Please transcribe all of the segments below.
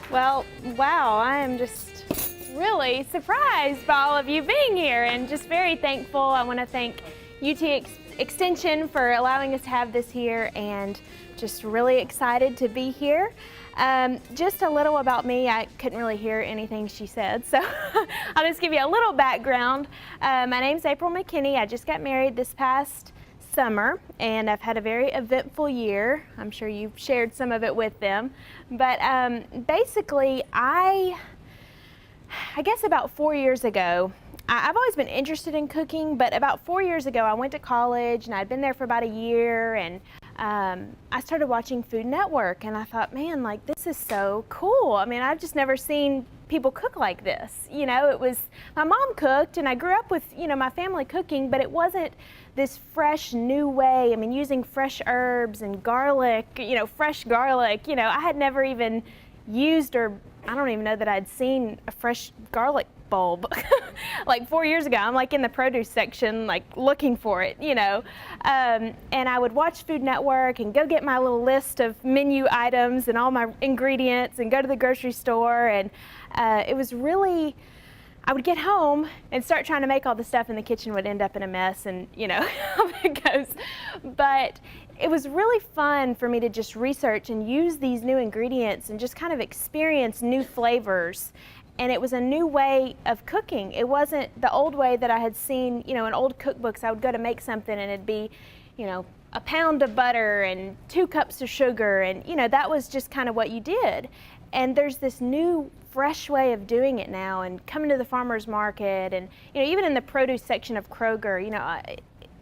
Well, wow, I am just really surprised by all of you being here and just very thankful. I want to thank Extension for allowing us to have this here and just really excited to be here. Just a little about me. I couldn't really hear anything she said, so I'll just give you a little background. My name's April McKinney. I just got married this past summer and I've had a very eventful year. I'm sure you've shared some of it with them, but basically I guess about 4 years ago, I've always been interested in cooking, but about 4 years ago I went to college and I'd been there for about a year, and I started watching Food Network and I thought, man, like, this is so cool. I mean, I've just never seen people cook like this. You know, it was, my mom cooked and I grew up with, you know, my family cooking, but it wasn't this fresh new way. I mean, using fresh herbs and garlic, you know, fresh garlic, you know, I had never even used, or I don't even know that I'd seen a fresh garlic bulb like 4 years ago. I'm like in the produce section, like looking for it, you know. And I would watch Food Network and go get my little list of menu items and all my ingredients and go to the grocery store. And it was really, I would get home and start trying to make all the stuff, and the kitchen would end up in a mess, and you know how it goes. But it was really fun for me to just research and use these new ingredients and just kind of experience new flavors. And it was a new way of cooking. It wasn't the old way that I had seen, you know, in old cookbooks. I would go to make something and it'd be, you know, a pound of butter and 2 cups of sugar, and you know, that was just kind of what you did. And there's this new fresh way of doing it now, and coming to the farmer's market, and you know, even in the produce section of Kroger, you know,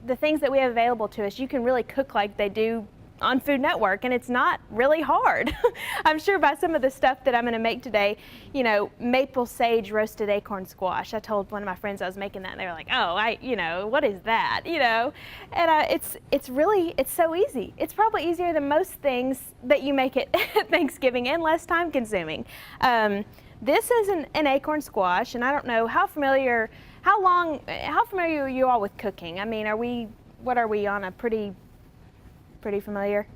the things that we have available to us, you can really cook like they do on Food Network, and it's not really hard. I'm sure by some of the stuff that I'm going to make today, you know, maple sage roasted acorn squash. I told one of my friends I was making that, and they were like, "Oh, you know, what is that?" You know, and it's so easy. It's probably easier than most things that you make at Thanksgiving, and less time consuming. This is an acorn squash, and I don't know how familiar are you all with cooking? I mean, what are we on, a pretty familiar?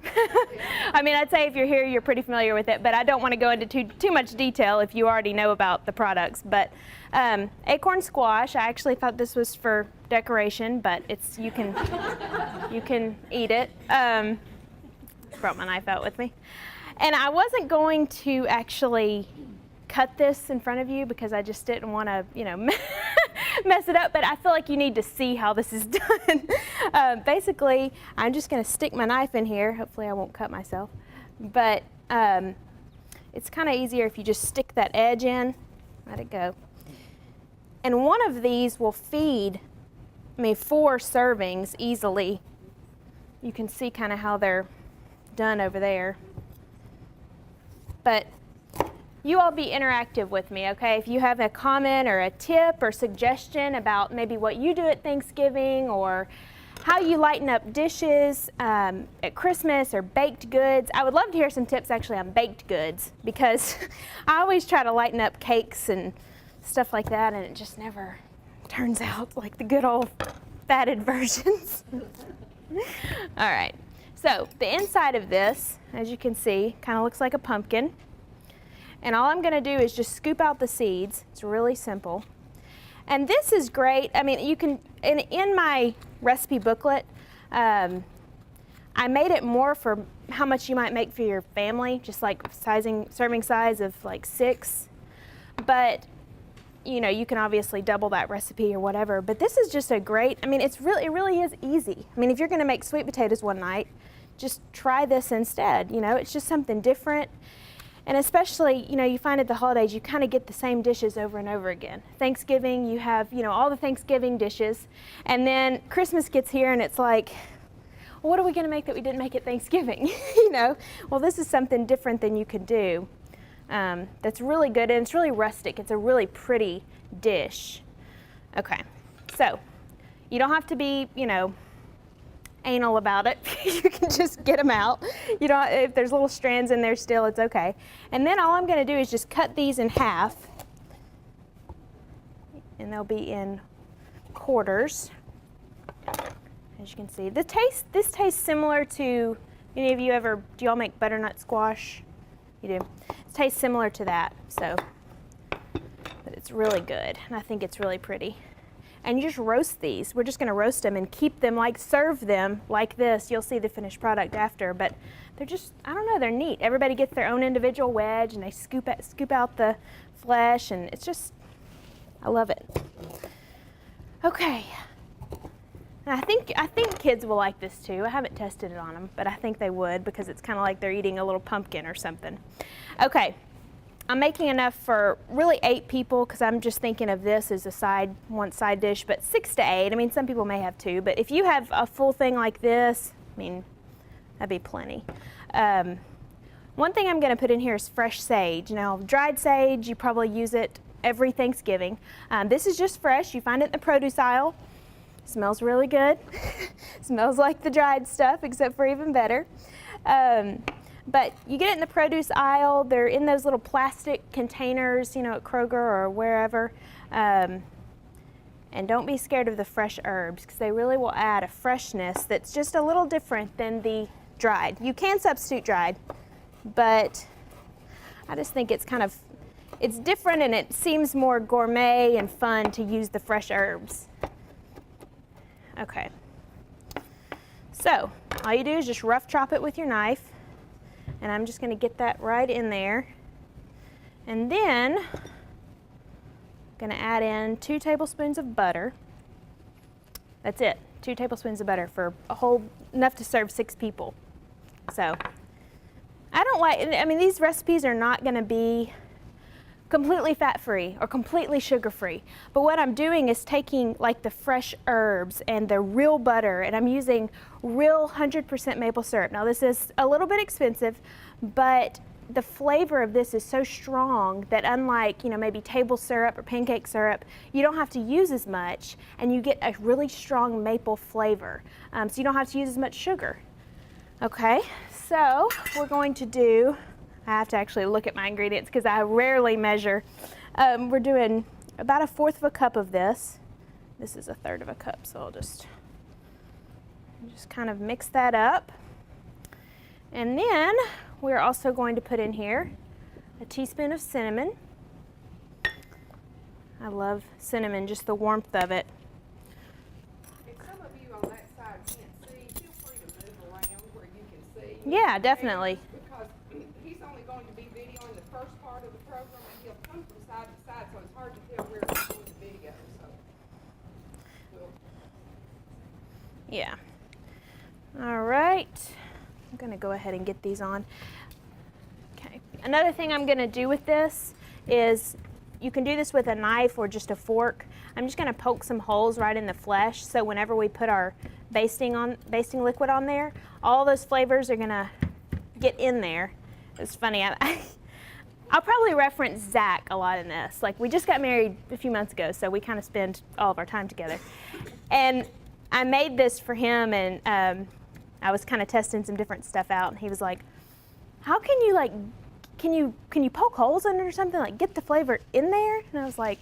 I mean, I'd say if you're here, you're pretty familiar with it, but I don't want to go into too much detail if you already know about the products. But acorn squash, I actually thought this was for decoration, but you can eat it. Brought my knife out with me. And I wasn't going to actually cut this in front of you because I just didn't want to, you know, mess it up, but I feel like you need to see how this is done. Basically, I'm just going to stick my knife in here. Hopefully I won't cut myself. But it's kind of easier if you just stick that edge in. Let it go. And one of these will feed me 4 servings easily. You can see kind of how they're done over there. But you all be interactive with me, okay? If you have a comment or a tip or suggestion about maybe what you do at Thanksgiving, or how you lighten up dishes at Christmas, or baked goods. I would love to hear some tips actually on baked goods, because I always try to lighten up cakes and stuff like that, and it just never turns out like the good old fatted versions. All right, so the inside of this, as you can see, kind of looks like a pumpkin. And all I'm going to do is just scoop out the seeds. It's really simple. And this is great. I mean, you can, in my recipe booklet, I made it more for how much you might make for your family, just like serving size of like 6. But, you know, you can obviously double that recipe or whatever. But this is just a great, I mean, it really is easy. I mean, if you're going to make sweet potatoes one night, just try this instead. You know, it's just something different. And especially, you know, you find at the holidays, you kind of get the same dishes over and over again. Thanksgiving, you have, you know, all the Thanksgiving dishes. And then Christmas gets here and it's like, well, what are we going to make that we didn't make at Thanksgiving? You know, well, this is something different than you could do. That's really good, and it's really rustic. It's a really pretty dish. Okay, so you don't have to be, you know, anal about it. You can just get them out. You don't, if there's little strands in there still, it's okay. And then all I'm going to do is just cut these in half, and they'll be in quarters. As you can see, this tastes similar to, any of you ever, do y'all make butternut squash? You do. It tastes similar to that, so, but it's really good, and I think it's really pretty. And you just roast these. We're just gonna roast them and keep them, like serve them like this. You'll see the finished product after, but they're just, I don't know, they're neat. Everybody gets their own individual wedge and they scoop out the flesh, and it's just, I love it. Okay. And I think kids will like this too. I haven't tested it on them, but I think they would because it's kind of like they're eating a little pumpkin or something. Okay. I'm making enough for really 8 people because I'm just thinking of this as one side dish, but 6 to 8. I mean, some people may have 2, but if you have a full thing like this, I mean, that'd be plenty. One thing I'm going to put in here is fresh sage. Now, dried sage, you probably use it every Thanksgiving. This is just fresh. You find it in the produce aisle. Smells really good. Smells like the dried stuff, except for even better. But you get it in the produce aisle. They're in those little plastic containers, you know, at Kroger or wherever. And don't be scared of the fresh herbs because they really will add a freshness that's just a little different than the dried. You can substitute dried, but I just think it's it's different and it seems more gourmet and fun to use the fresh herbs. Okay. So all you do is just rough chop it with your knife. And I'm just going to get that right in there. And then I'm going to add in 2 tablespoons of butter. That's it, 2 tablespoons of butter for enough to serve 6 people. So I mean, these recipes are not going to be completely fat-free or completely sugar-free. But what I'm doing is taking like the fresh herbs and the real butter, and I'm using real 100% maple syrup. Now this is a little bit expensive, but the flavor of this is so strong that unlike, you know, maybe table syrup or pancake syrup, you don't have to use as much and you get a really strong maple flavor. So you don't have to use as much sugar. Okay, so we're going to do, I have to actually look at my ingredients because I rarely measure. We're doing about 1/4 cup of this. This is 1/3 cup, so I'll just kind of mix that up. And then we're also going to put in here a teaspoon of cinnamon. I love cinnamon, just the warmth of it. If some of you on that side can't see, feel free to move around where you can see. Yeah, definitely. Because he's only going to be videoing the first part of the program, and he'll come from side to side, so it's hard to tell where he's doing the video. So, Yeah. All right. I'm going to go ahead and get these on. Okay. Another thing I'm going to do with this is you can do this with a knife or just a fork. I'm just going to poke some holes right in the flesh so whenever we put our basting liquid on there, all those flavors are going to get in there. It's funny. I'll probably reference Zach a lot in this. Like, we just got married a few months ago, so we kind of spend all of our time together. And I made this for him, and I was kind of testing some different stuff out, and he was like, how can you, like, can you poke holes in it or something, like get the flavor in there? And I was like,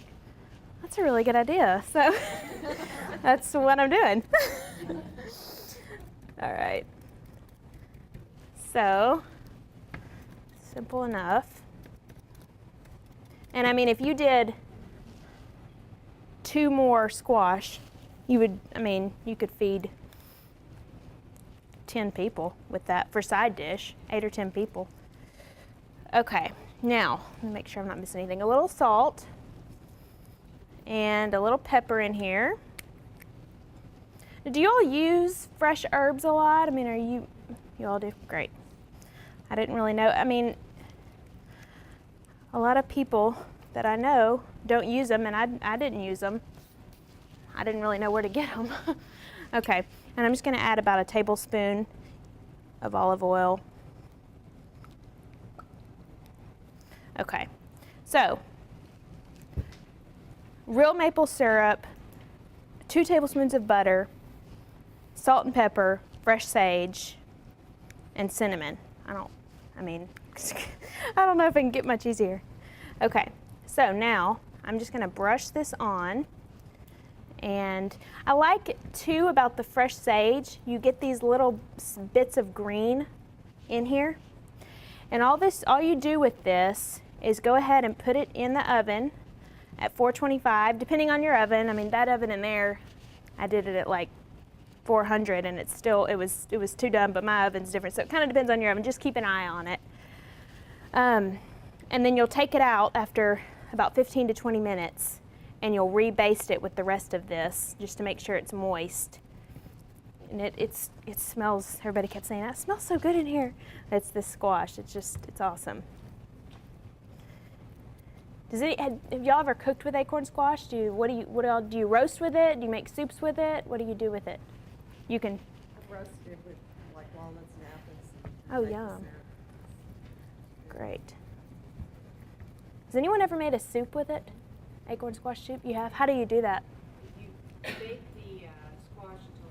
that's a really good idea. So that's what I'm doing. All right. So simple enough. And I mean, if you did 2 more squash, you could feed 10 people with that for side dish, 8 or 10 people. Okay, now, let me make sure I'm not missing anything. A little salt and a little pepper in here. Do you all use fresh herbs a lot? I mean, you all do? Great. I didn't really know. I mean, a lot of people that I know don't use them, and I didn't use them. I didn't really know where to get them. Okay, and I'm just going to add about 1 tablespoon of olive oil. Okay, so real maple syrup, 2 tablespoons of butter, salt and pepper, fresh sage, and cinnamon. I don't know if I can get much easier. Okay, so now I'm just going to brush this on. And I like too about the fresh sage, you get these little bits of green in here. And all you do with this is go ahead and put it in the oven at 425, depending on your oven. I mean, that oven in there, I did it at like 400, and it was too done, but my oven's different, so it kind of depends on your oven. Just keep an eye on it. And then you'll take it out after about 15 to 20 minutes, and you'll rebaste it with the rest of this just to make sure it's moist. And it smells, everybody kept saying, "That smells so good in here." It's this squash. It's awesome. Have y'all ever cooked with acorn squash? Do you roast with it? Do you make soups with it? What do you do with it? You can. I've roasted with like walnuts and apples. Oh, yum. Great. Has anyone ever made a soup with it? Acorn squash soup? You have? How do you do that? You bake the squash until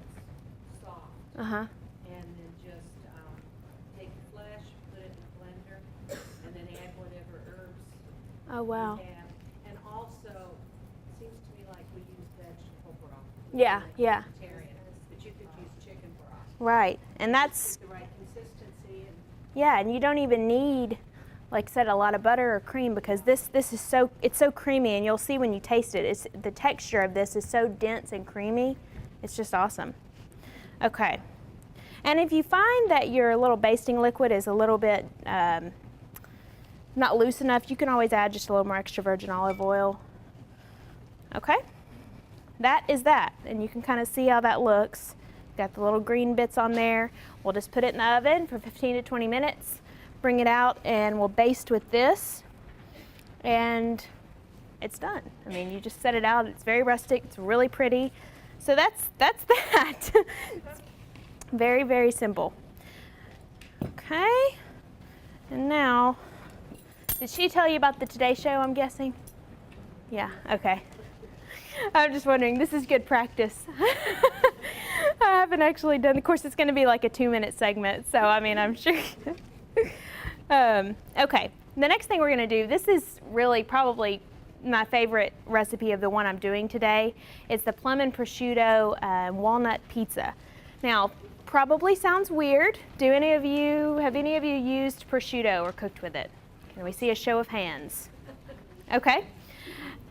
it's soft, Uh-huh. and then just take the flesh, put it in the blender, and then add whatever herbs Oh, wow. you have. And also, it seems to me like we use vegetable broth. Yeah, Like yeah. vegetarian, but you could use chicken broth. Right. And that's, The right consistency and yeah, and you don't even need, like I said, a lot of butter or cream, because this is it's so creamy, and you'll see when you taste it, the texture of this is so dense and creamy. It's just awesome. Okay. And if you find that your little basting liquid is a little bit not loose enough, you can always add just a little more extra virgin olive oil. Okay. That is that, and you can kind of see how that looks. Got the little green bits on there. We'll just put it in the oven for 15 to 20 minutes. Bring it out, and we'll baste with this, and it's done. I mean, you just set it out. It's very rustic. It's really pretty. So that's that. Very, very simple. Okay. And now, did she tell you about the Today Show, I'm guessing? Yeah, okay. I'm just wondering, this is good practice. I haven't actually done, of course it's going to be like a 2-minute segment, so I mean, I'm sure. Okay, the next thing we're going to do, this is really probably my favorite recipe of the one I'm doing today. It's the plum and prosciutto walnut pizza. Now, probably sounds weird. Have any of you used prosciutto or cooked with it? Can we see a show of hands? Okay.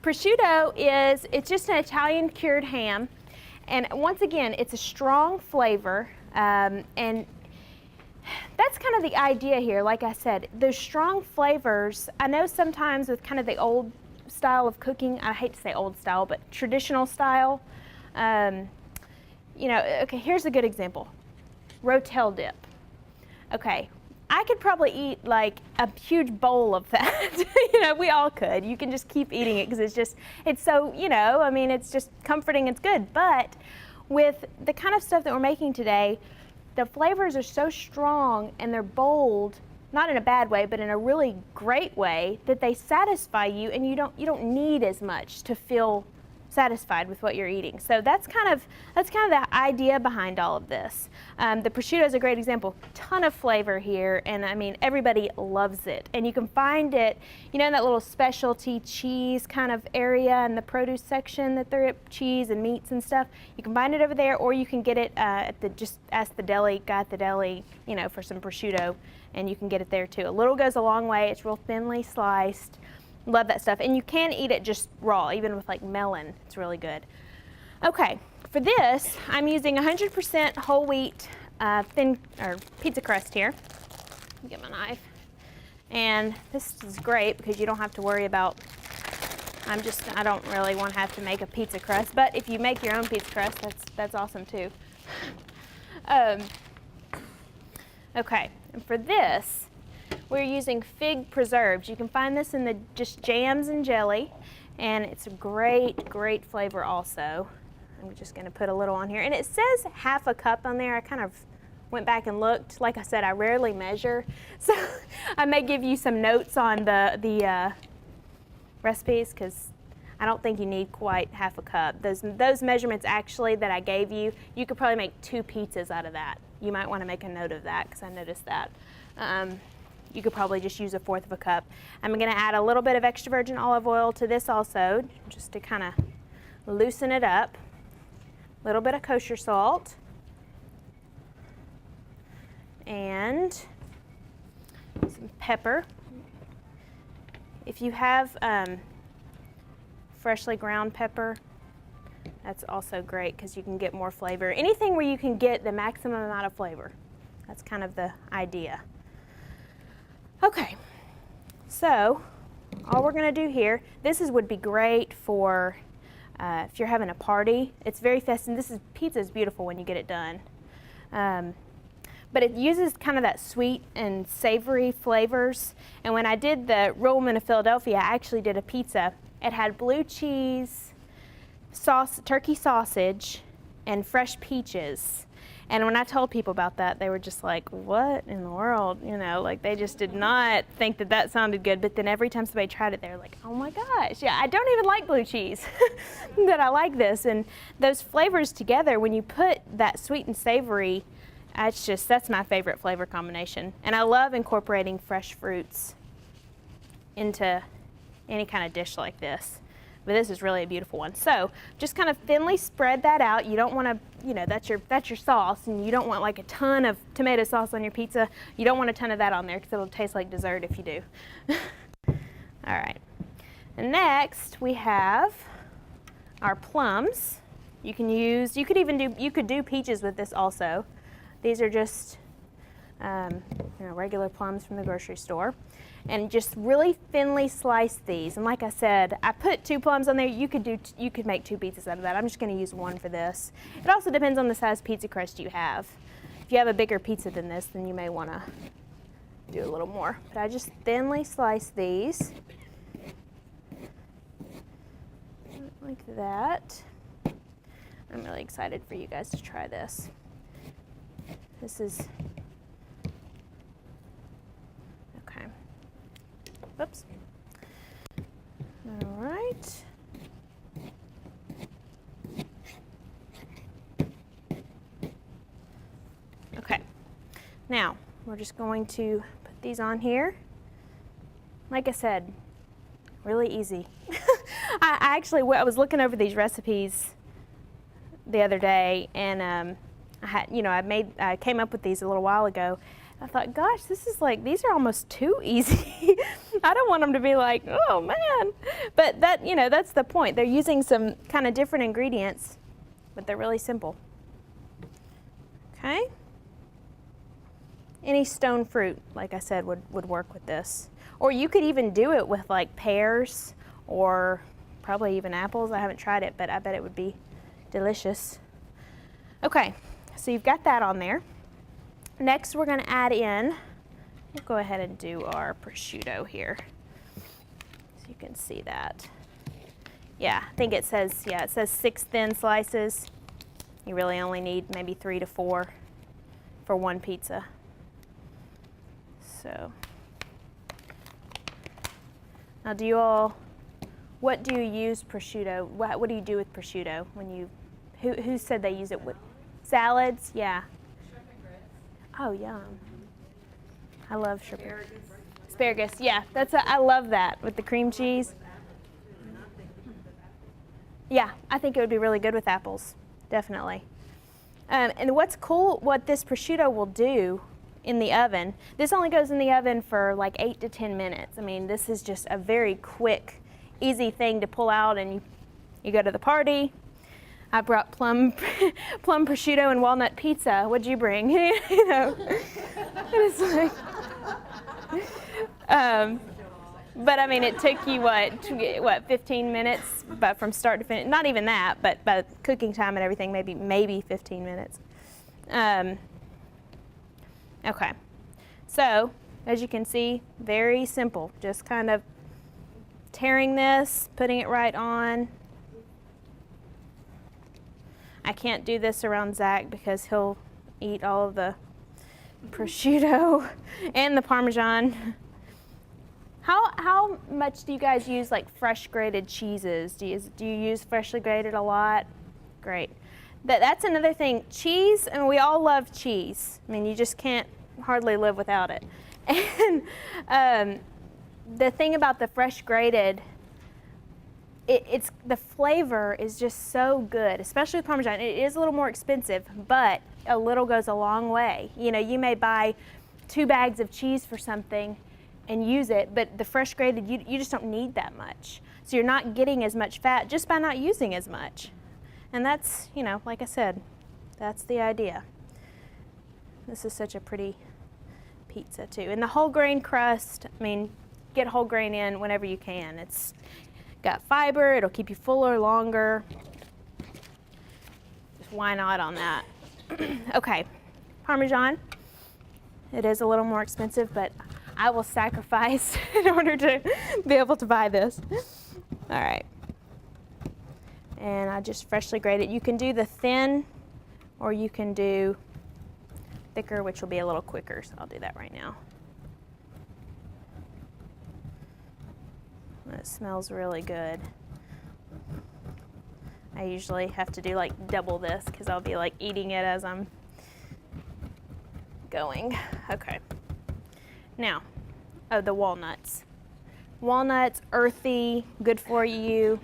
Prosciutto it's just an Italian cured ham, and once again, it's a strong flavor, and that's kind of the idea here. Like I said, those strong flavors, I know sometimes with kind of the old style of cooking, I hate to say old style, but traditional style, you know, okay, here's a good example. Rotel dip. Okay, I could probably eat like a huge bowl of that. You know, we all could. You can just keep eating it because it's so, you know, I mean, it's just comforting, it's good. But with the kind of stuff that we're making today, the flavors are so strong and they're bold, not in a bad way, but in a really great way, that they satisfy you, and you don't need as much to feel satisfied with what you're eating. So that's kind of the idea behind all of this. The prosciutto is a great example. Ton of flavor here, and I mean, everybody loves it. And you can find it, you know, in that little specialty cheese kind of area in the produce section that they're at, cheese and meats and stuff. You can find it over there, or you can get it just ask the deli guy at the deli, you know, for some prosciutto, and you can get it there too. A little goes a long way. It's real thinly sliced. Love that stuff. And you can eat it just raw, even with like melon. It's really good. Okay, for this, I'm using 100% whole wheat thin or pizza crust here. Get my knife. And this is great because you don't have to worry about, I don't really want to have to make a pizza crust, but if you make your own pizza crust, that's awesome too. Okay, and for this, we're using fig preserves. You can find this in the just jams and jelly, and it's a great, great flavor also. I'm just going to put a little on here, and it says half a cup on there. I kind of went back and looked. Like I said, I rarely measure, so I may give you some notes on the recipes, because I don't think you need quite half a cup. Those measurements actually that I gave you, you could probably make 2 pizzas out of that. You might want to make a note of that, because I noticed that. You could probably just use 1/4 of a cup. I'm going to add a little bit of extra virgin olive oil to this also, just to kind of loosen it up. A little bit of kosher salt. And some pepper. If you have freshly ground pepper, that's also great because you can get more flavor. Anything where you can get the maximum amount of flavor. That's kind of the idea. Okay, so all we're going to do here, would be great for if you're having a party. It's very festive. Pizza is beautiful when you get it done. But it uses kind of that sweet and savory flavors. And when I did the Real Woman of Philadelphia, I actually did a pizza. It had blue cheese, turkey sausage, and fresh peaches. And when I told people about that, they were just like, what in the world? You know, like they just did not think that that sounded good. But then every time somebody tried it, they were like, oh my gosh, yeah, I don't even like blue cheese, that I like this. And those flavors together, when you put that sweet and savory, that's my favorite flavor combination. And I love incorporating fresh fruits into any kind of dish like this. But this is really a beautiful one. So just kind of thinly spread that out. You don't want to, that's your sauce, and you don't want like a ton of tomato sauce on your pizza. You don't want a ton of that on there because it'll taste like dessert if you do. All right. And next we have our plums. You could do peaches with this also. These are just regular plums from the grocery store. And just really thinly slice these. And like I said, I put 2 plums on there. You could make 2 pizzas out of that. I'm just going to use 1 for this. It also depends on the size pizza crust you have. If you have a bigger pizza than this, then you may want to do a little more. But I just thinly slice these like that. I'm really excited for you guys to try this. This is okay. Oops. All right. Okay. Now, we're just going to put these on here. Like I said, really easy. I was looking over these recipes the other day, and I came up with these a little while ago. I thought, gosh, these are almost too easy. I don't want them to be like, oh man. But that's the point. They're using some kind of different ingredients, but they're really simple. Okay. Any stone fruit, like I said, would work with this. Or you could even do it with like pears or probably even apples. I haven't tried it, but I bet it would be delicious. Okay, so you've got that on there. Next, we're going to add in, we'll go ahead and do our prosciutto here. So you can see that. Yeah, I think it says 6 thin slices. You really only need maybe 3 to 4 for 1 pizza. So, now what do you use prosciutto? What do you do with prosciutto when who said they use it with salads? Yeah. Oh, yum. I love shrimp. Asparagus, yeah. I love that with the cream cheese. Yeah, I think it would be really good with apples, definitely. And what's cool, what this prosciutto will do in the oven, this only goes in the oven for like 8 to 10 minutes. I mean, this is just a very quick, easy thing to pull out, and you go to the party. I brought plum prosciutto and walnut pizza. What'd you bring? It's like, but I mean, it took you what 15 minutes, but from start to finish. Not even that, but by cooking time and everything, maybe 15 minutes. Okay, so as you can see, very simple. Just kind of tearing this, putting it right on. I can't do this around Zach because he'll eat all of the prosciutto and the Parmesan. How much do you guys use like fresh grated cheeses? Do you use freshly grated a lot? Great. That's another thing. Cheese, and we all love cheese. I mean, you just can't hardly live without it. And the thing about the fresh grated, it's the flavor is just so good, especially with Parmesan. It is a little more expensive, but a little goes a long way. You know, you may buy 2 bags of cheese for something and use it, but the fresh grated, you just don't need that much. So you're not getting as much fat just by not using as much. And that's, you know, like I said, that's the idea. This is such a pretty pizza too. And the whole grain crust, I mean, get whole grain in whenever you can. It's got fiber, it'll keep you fuller longer. Just why not on that? Okay, Parmesan. It is a little more expensive, but I will sacrifice in order to be able to buy this. All right. And I just freshly grated. You can do the thin or you can do thicker, which will be a little quicker, so I'll do that right now. It smells really good. I usually have to do like double this because I'll be like eating it as I'm going. Okay. Now, oh, the walnuts. Walnuts, earthy, good for you.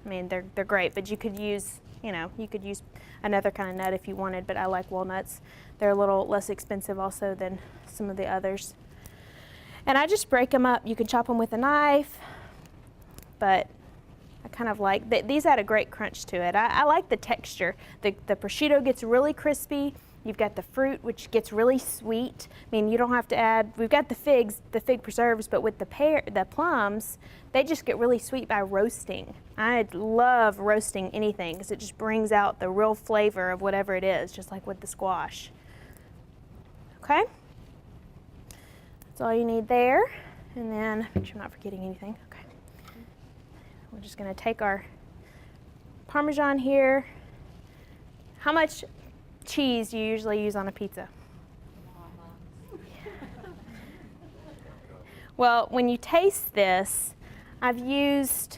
I mean, they're great, but you could use, you know, you could use another kind of nut if you wanted, but I like walnuts. They're a little less expensive also than some of the others. And I just break them up. You can chop them with a knife, but I kind of like, these add a great crunch to it. I like the texture. The prosciutto gets really crispy. You've got the fruit, which gets really sweet. I mean, you don't have to add, we've got the figs, the fig preserves, but with the plums, they just get really sweet by roasting. I love roasting anything because it just brings out the real flavor of whatever it is, just like with the squash. Okay? That's all you need there. And then, make sure I'm not forgetting anything. Okay. We're just gonna take our Parmesan here. How much cheese do you usually use on a pizza? Well, when you taste this, I've used,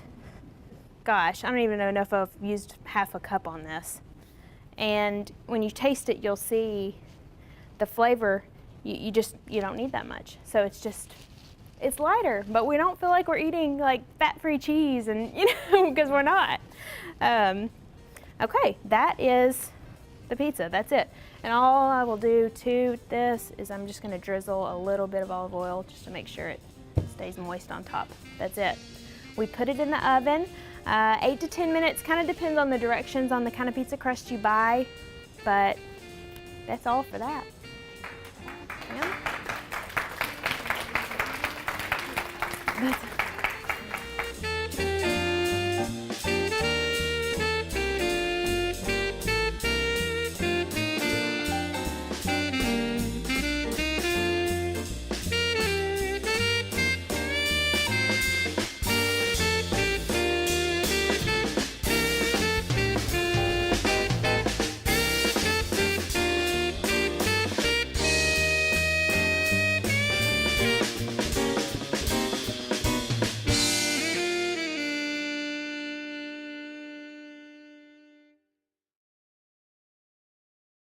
gosh, I don't even know if I've used half a cup on this. And when you taste it, you'll see the flavor, you don't need that much. So it's lighter, but we don't feel like we're eating like fat-free cheese, and because we're not. Okay, that is the pizza, that's it. And all I will do to this is I'm just gonna drizzle a little bit of olive oil just to make sure it stays moist on top. That's it. We put it in the oven, 8 to 10 minutes, kind of depends on the directions on the kind of pizza crust you buy, but that's all for that. Yeah.